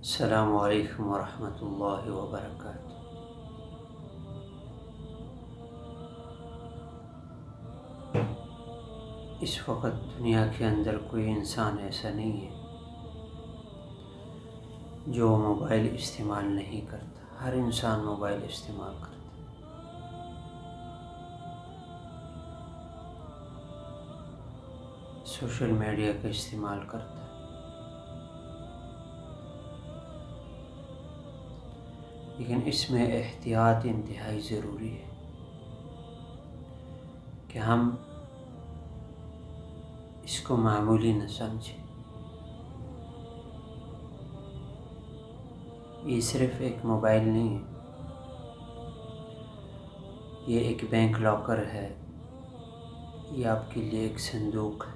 السلام علیکم ورحمۃ اللہ وبرکاتہ۔ اس وقت دنیا کے اندر کوئی انسان ایسا نہیں ہے جو موبائل استعمال نہیں کرتا۔ ہر انسان موبائل استعمال کرتا۔ سوشل میڈیا کا استعمال کرتا ہے، لیکن اس میں احتیاط انتہائی ضروری ہے کہ ہم اس کو معمولی نہ سمجھیں۔ یہ صرف ایک موبائل نہیں ہے، یہ ایک بینک لاکر ہے، یہ آپ کے لیے ایک صندوق ہے۔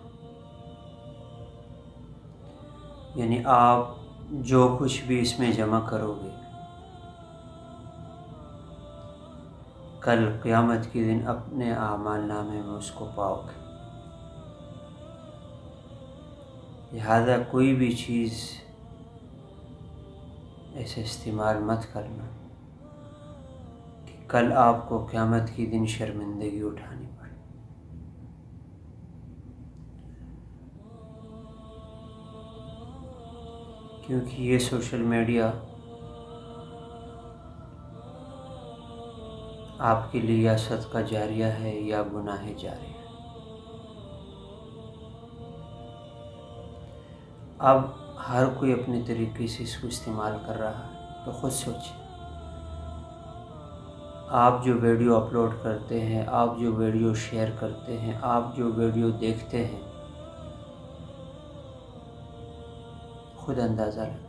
یعنی آپ جو کچھ بھی اس میں جمع کرو گے، کل قیامت کے دن اپنے اعمال نامے میں اس کو پاؤ گے۔ لہذا کوئی بھی چیز ایسے استعمال مت کرنا کہ کل آپ کو قیامت کے دن شرمندگی اٹھانی پڑے۔ کیونکہ یہ سوشل میڈیا آپ کے لیے یا صدقہ جاریہ ہے یا گناہ جاریہ ہے۔ اب ہر کوئی اپنے طریقے سے اس کو استعمال کر رہا ہے، تو خود سوچیں۔ آپ جو ویڈیو اپلوڈ کرتے ہیں، آپ جو ویڈیو شیئر کرتے ہیں، آپ جو ویڈیو دیکھتے ہیں، خود اندازہ لگائیں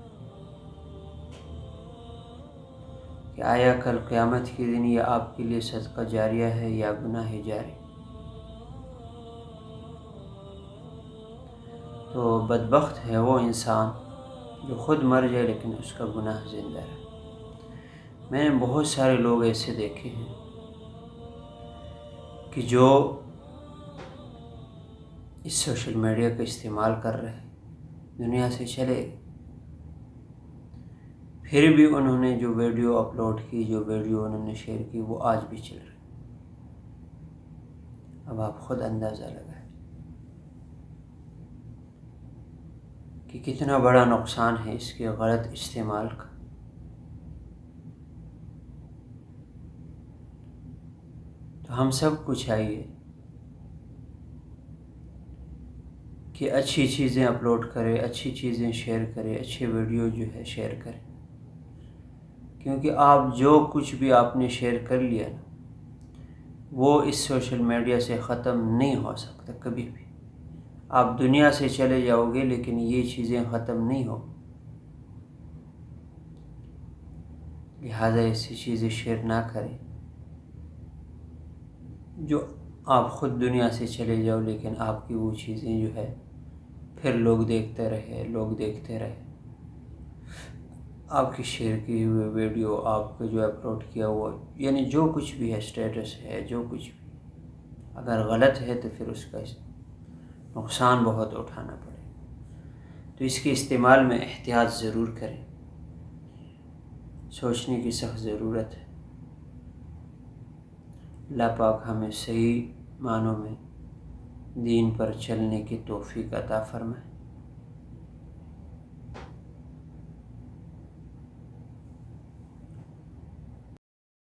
کہ آیا کل قیامت کے دن یہ آپ کے لیے صدقہ جاریہ ہے یا گناہ جاری۔ تو بدبخت ہے وہ انسان جو خود مر جائے لیکن اس کا گناہ زندہ رہے۔ میں نے بہت سارے لوگ ایسے دیکھے ہیں کہ جو اس سوشل میڈیا کا استعمال کر رہے ہیں، دنیا سے چلے گئے، پھر بھی انہوں نے جو ویڈیو اپلوڈ کی، جو ویڈیو انہوں نے شیئر کی، وہ آج بھی چل رہی۔ اب آپ خود اندازہ لگائیں کہ کتنا بڑا نقصان ہے اس کے غلط استعمال کا۔ تو ہم سب کو چاہیے کہ اچھی چیزیں اپلوڈ کرے، اچھی چیزیں شیئر کرے، اچھے ویڈیو جو ہے شیئر کرے۔ کیونکہ آپ جو کچھ بھی آپ نے شیئر کر لیا نا، وہ اس سوشل میڈیا سے ختم نہیں ہو سکتا کبھی بھی۔ آپ دنیا سے چلے جاؤ گے لیکن یہ چیزیں ختم نہیں ہو۔ لہذا ایسی چیزیں شیئر نہ کریں جو آپ خود دنیا سے چلے جاؤ لیکن آپ کی وہ چیزیں جو ہے پھر لوگ دیکھتے رہے۔ آپ کی شیئر کی ہوئے ویڈیو، آپ کا جو اپلوڈ کیا ہوا، یعنی جو کچھ بھی ہے، اسٹیٹس ہے، جو کچھ بھی، اگر غلط ہے تو پھر اس کا نقصان بہت اٹھانا پڑے۔ تو اس کے استعمال میں احتیاط ضرور کریں، سوچنے کی سخت ضرورت ہے۔ اللہ پاک ہمیں صحیح معنوں میں دین پر چلنے کی توفیق عطا فرمائے۔